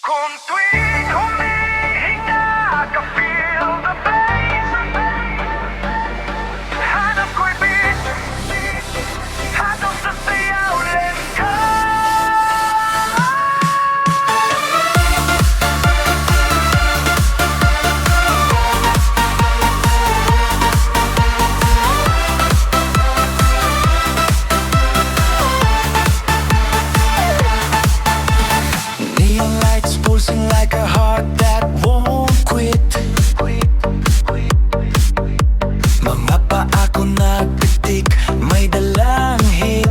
Kung tuwing humihinga ka, feel the bass. Hanap ko'y beat, hatol sa sayaw, let's go. Neon lights pulsing like a heart that won't quit. Mga paa ko nagpitik, may dalang hit.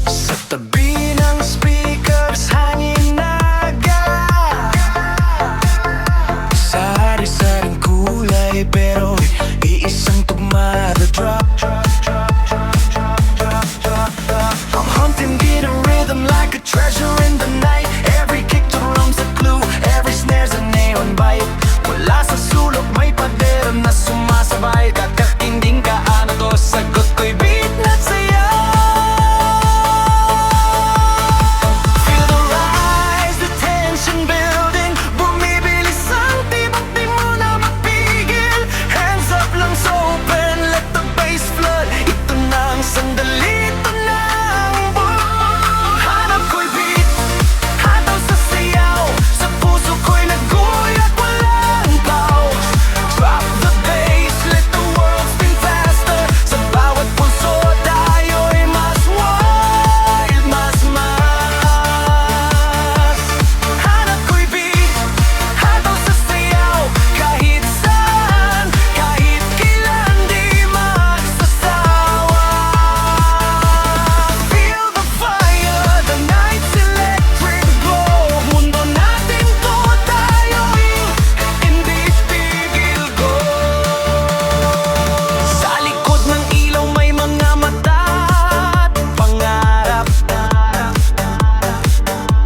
Sa tabi ng speakers, hangin naga. Sari-saring kulay, pero iisang tugma, the drop. I'm hunting beat and rhythm like a treasure in the night. Every kick to drums a clue, every snare's a neon bite. Mula sa sulok may pader na sumasabay. Kakatinding ka ano to, sagot ko'y beat na sayaw. Feel the rise, the tension building. Bumibilis ang tibok, di mo na mapigil. Hands up, lungs open, let the bass flood. Ito na ang sandali, ito na ang buwan. Hanap ko'y beat, hataw sa sayaw. Sa puso ko'y naguyat, walang pause. Drop the bass, let the world spin faster. Sa bawat pulso tayo'y mas wild, mas mas. Hanap ko'y beat, hataw sa sayaw. Kahit saan, kahit kailan, di magsasawa. Feel the fire, the night's electric glow. Mundo natin to, tayo'y hindi tigil go. Sa likod ng ilaw may mga mata at pangarap.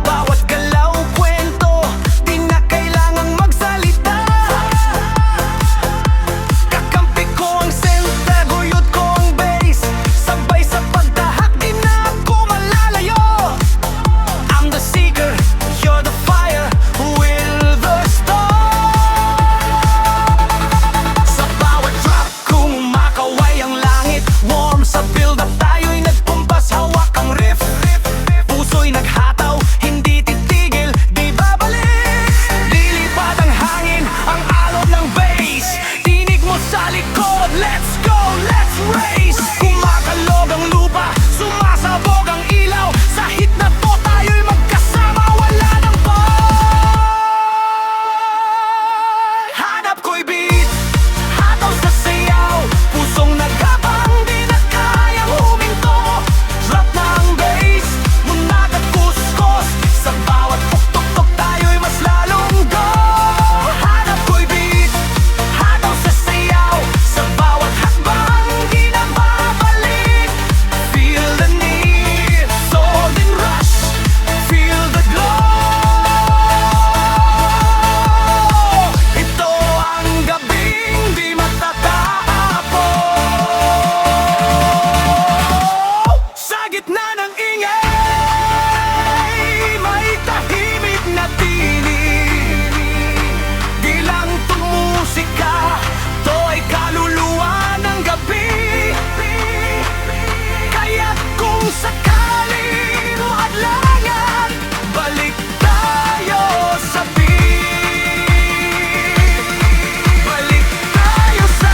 Bawat galaw kwento, di na kailangang magsalita. Kakampi ko ang senta, guyod ko ang bass. Sabay sa pagdahak, di na ako malalayo. I'm the seeker, you're the fire, will the star. Sa bawat drop, kumakaway ang langit. Warm sa build-up, tayo'y nagpumpas, hawak ang riff. Puso'y naghataw, hindi titigil, di babalik. Lilipad ang hangin, ang alon ng bass. Tinig mo sa likod, let's go, let's race. Kumakalog ang lupa, sumasabog ang ilaw. Sa hit na to, tayo'y magkasama, wala nang bar. Hanap ko'y beat, hataw sa sayaw. Pusong naghabang, di na kayang huminto. Drop na ang bass, munag at kuskos. Sa bawat puktok-tok, tayo'y mas lalong go. Hanap ko'y beat, hataw sa sayaw. Sa bawat hakbang, di na babalik. Feel the need, golden rush. Feel the glow. Ito ang gabing di matatapos. Sa gitna ng ingay, may tahimik na tinig. Di lang to musika, to ay kaluluwa ng gabi. Kaya kung sakaling hadlangan, balik tayo sa beat. Balik tayo sa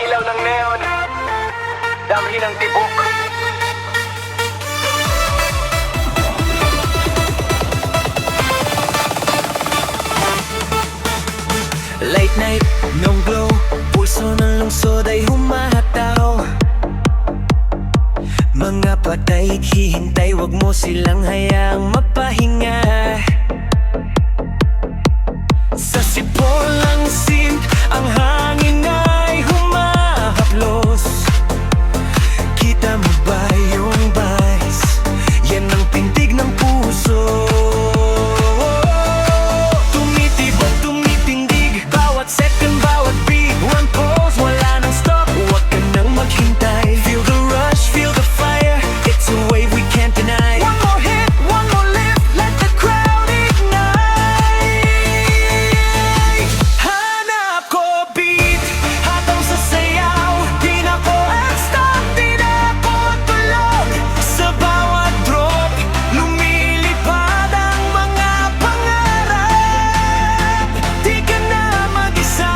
ilaw ng neon. damhin ang tibok. Late night, no glow. Pulso ng lungsod ay humahataw. Mga patay, hihintay, wag mo silang hayaang mapahinga. Sa sipolang sim, ang hangin ay humahaplos. Kita mo ba yung vice? Yan ang pintig ng puso. Tumitibok, tumitindig, bawat second, bawat beat. One pose, wala nang stop, huwag ka nang maghintay. Feel the rush, feel the fire, it's a wave we can't deny. One more hit, one more lift, let the crowd ignite. Hanap ko beat, hataw sa sayaw. Di na ko stop, di na ko tulog. Sa bawat drop, lumilipad ang mga pangarap. Di ka na mag-isa.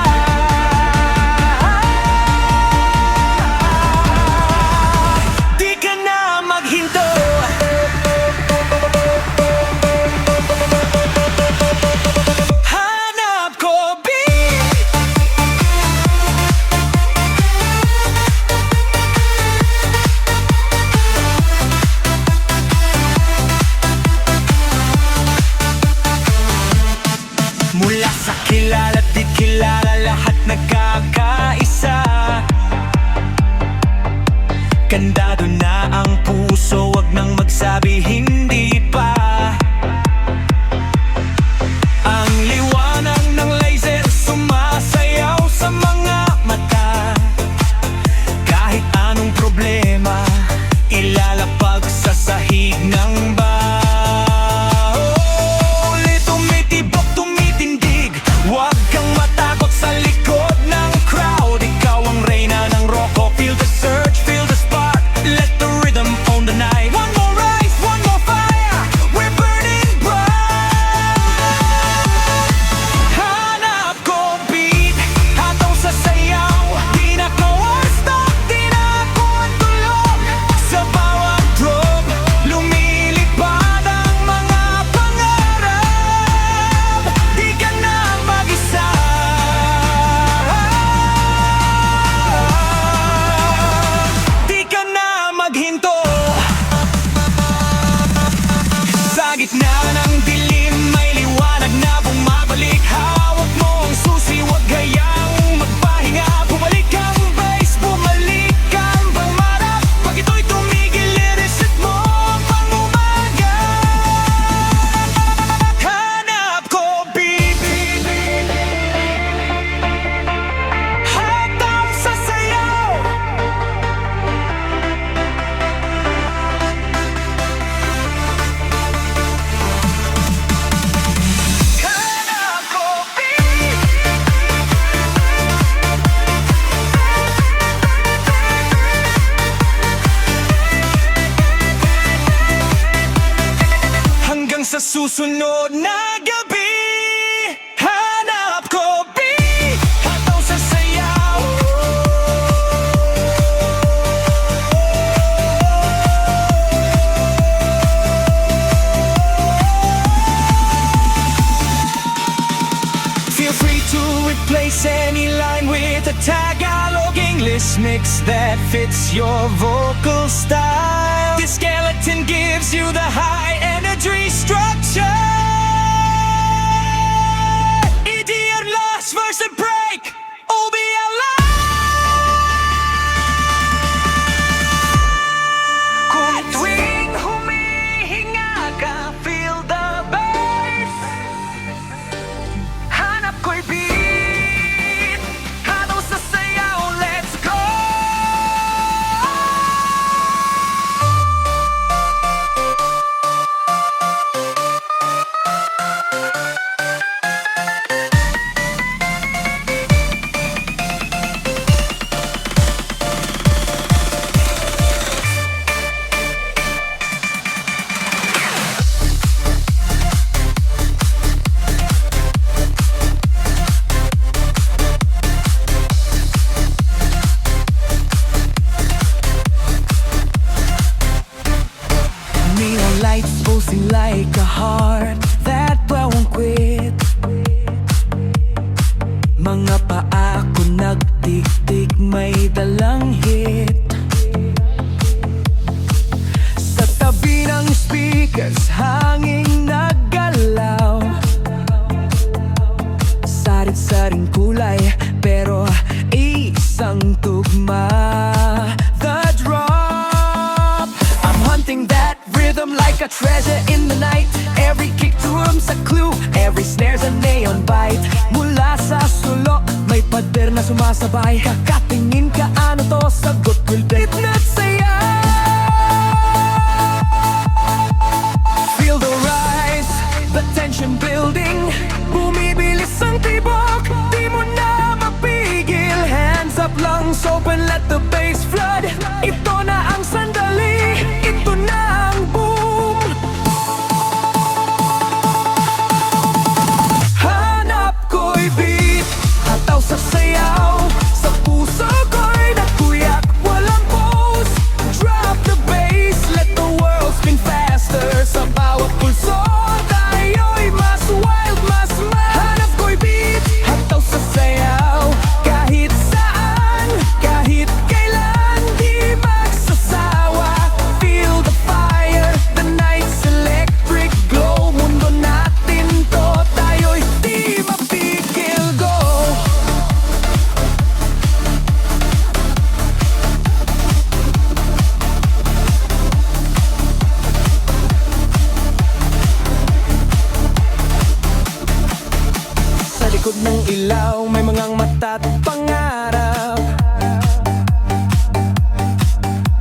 Di ka na maghinto. Hanap ko beat. Mula sa kilala at di kilala, lahat nagkakaisa. Kandado na ang puso, wag nang magsabi hindi pa. Ang liwanag ng laser sumasayaw sa mga mata. Kahit anong problema, ilalapag sa sahig ng tumitibok, tumitindig, huwag kang matakot sa likod ng crowd. Ikaw ang reyna ng rocko. Feel the surge, feel the spark, let the rhythm own the night. One more rise, one more fire, we're burning bright. Hanap ko beat, hataw sa sayaw. Di na ko stop, di na ko tulog. Sa bawat drop, lumilipad ang mga pangarap. Di ka na mag-isa. Di ka na maghinto. Sa gitna ng dilim, may liwanag na bumabalik. Hawak mo ang susi, huwag hayang magpahinga. Bumalik ang bass, bumalik ang pangarap. Pag ito'y tumigil, i-reset mo ang pangumaga. Hanap ko beat, hataw sa sayaw. Hanap ko beat. Hanggang sa susunod na gabi, hanap ko beat, hataw sa sayaw. Feel free to replace any line with a Tagalog English mix that fits your vocal style. This skeleton gives you the high energy structure. Idiot lost verse and break, OBLI. Kung tuwing humihinga ka, feel the bass. Hanap ko'y beat, hataw sa sayaw, let's go. Pulsing like a heart that won't quit. Mga paa ko nagtik-tik, may dalang hit. Sa tabi ng speakers, hanging naggalaw. Sarit-saring kulay, pero isang tugma. The drop, I'm hunting that rhythm like a treasure in the night. Every kick drum's a clue, every snare's a neon bite. Mula sa sulok, may pader na sumasabay. Kakatingin ka, ano to? Sagot will date na saya. Feel the rise, the tension building. Bumibilis ang tibok, di mo na mapigil. Hands up, lungs open, let the bass flood. Ito na ang sandali, ito na ang boom. Hanap ko'y beat, hataw sa sayaw. Sa puso ko'y nagkuyak, walang pause. Drop the bass, let the world spin faster. Sa bawat pulso, tayo'y mas wild, mas mad. Hanap ko'y beat, hataw sa sayaw. Kahit saan, kahit kailan, di magsasawa. Feel the fire, the night's electric glow. Mundo natin to, tayo'y di mapigil, go. Sa likod ng ilaw, may mga mata't pangarap.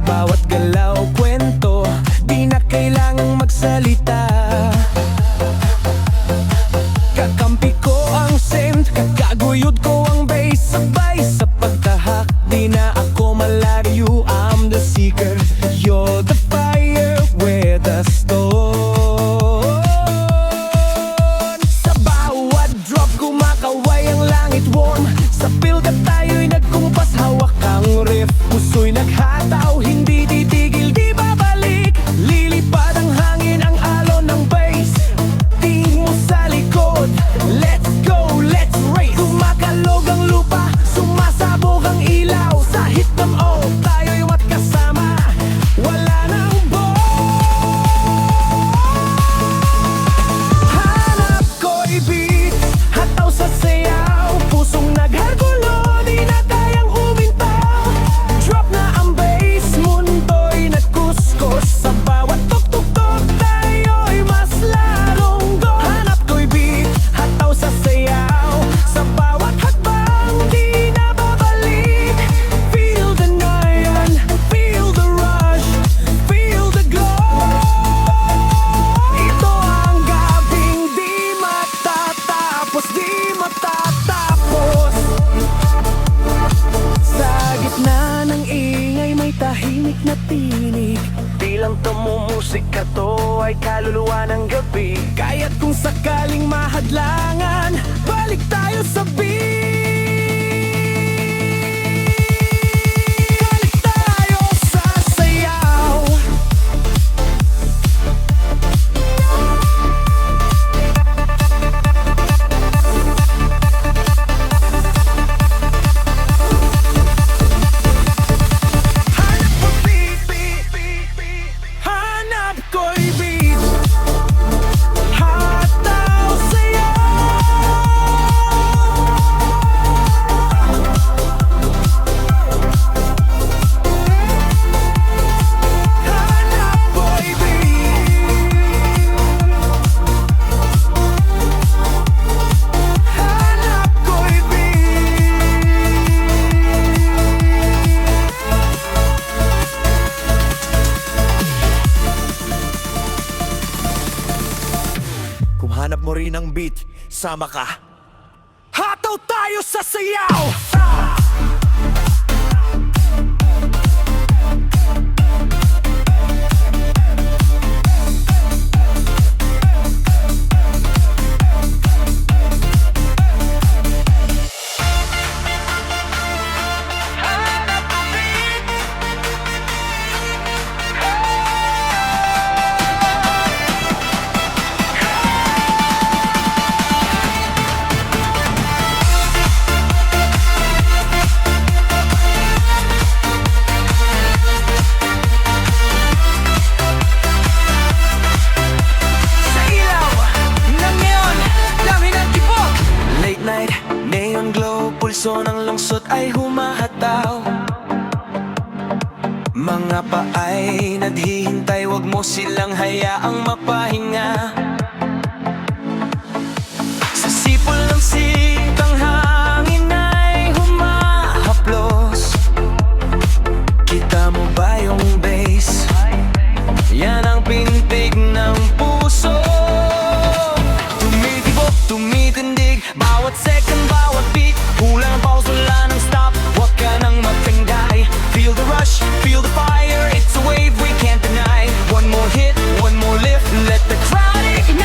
Bawat galaw, kwento, di na kailangang magsalita. Kakampi ko ang synth, kakaguyod ko ang bass. Sabay sa pagtahak, di na ako malayo. I'm the seeker, you're the fire, we're the stone. Sa bawat drop, kumakaway ang langit warm. Sa build-up tayo'y nagkumpas, hawak ang riff. Puso'y naghataw, hindi titigil, di babalik. Lilipad ang hangin, ang alon ng bass. Tingin mo sa likod, let's go, let's race. Kumakalog ang lupa, sumasabog ang ilaw. Sa hit ng O, tayo'y magkasama, wala nang hanap ko'y beat, hataw sa sayaw. Pusong naghargulo, di na kayang umintaw. Drop na ang bass, mundo'y nagkuskus. Sa bawat tuk-tuk-tuk, tayo'y mas larong go. Hanap ko'y beat, hataw sa sayaw. Sa bawat hakbang, di na babalik. Feel the neon, feel the rush, feel the glow. Ito ang gabing di matatapos, di matatapos. Sa gitna ng ingay, may tahimik na tinig. Di lang musika to, ay kaluluwa ng gabi. Kaya't kung sakaling mahadlangan, balik tayo sa beat. Balik tayo sa sayaw. Hanap ko'y beat, hataw Hanap mo rin ang beat, sama ka. Hataw tayo sa sayaw! mga paay naghihintay, wag mo silang hayaang mapahinga. Sa sipol ng sikang hangin ay humahaplos. Kita mo ba yung bass? Yan ang pintig ng puso. Tumitibok, tumitindig, bawat second, bawat beat. Kulang pause, wala nang stop, wag ka nang magtinday. Feel the rush, feel the fire, it's a wave we can't deny. One more hit, one more lift, let the crowd ignite.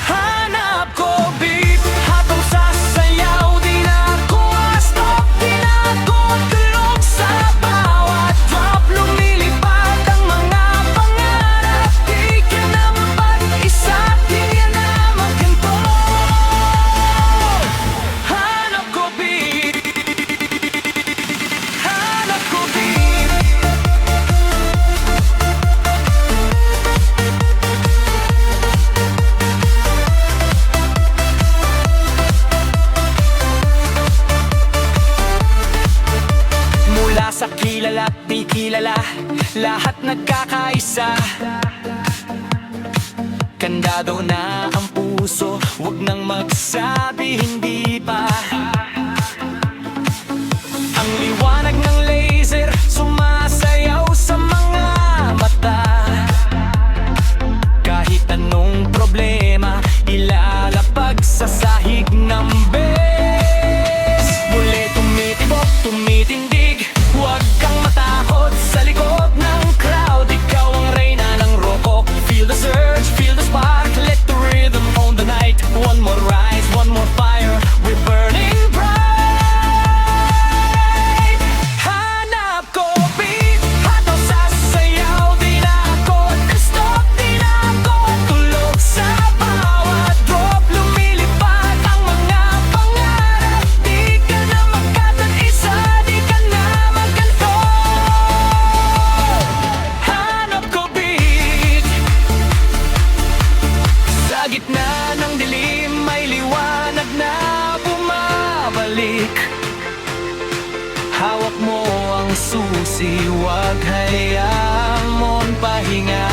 Hanap ko beat, habang sasayaw, di na ako stop, di na ako tulog sa bawat drop. Lumilipad ang mga pangarap, di ka na mapag-isa, di ka na magganto. Hanap ko beat, hanap ko beat. Mula sa kilala at di kilala, lahat nagkakaisa. Kandado na ang puso, wag nang magsabi hindi pa. Ang liwanag ng laser sumasayaw sa mga mata. Kahit anong problema, ilalapag sa sahig ng bes. Muli tumitibok, tumitindig, huwag kang matakot sa likod ng crowd. Ikaw ang reyna ng roko. Feel the surge, feel the spark, let the rhythm own the night. One more rise, one more fire, we're burning bright. Hanap ko beat, hataw sasayaw, di na ako stop, di na ako tulog sa bawat drop. Lumilipad ang mga pangarap, di ka na magkatag-isa, di ka na magganto. Hanap ko beat, sa gitna ng dilim may liwanag na bumabalik. Hawak mo ang susi, wag hayaan mo'n pahinga.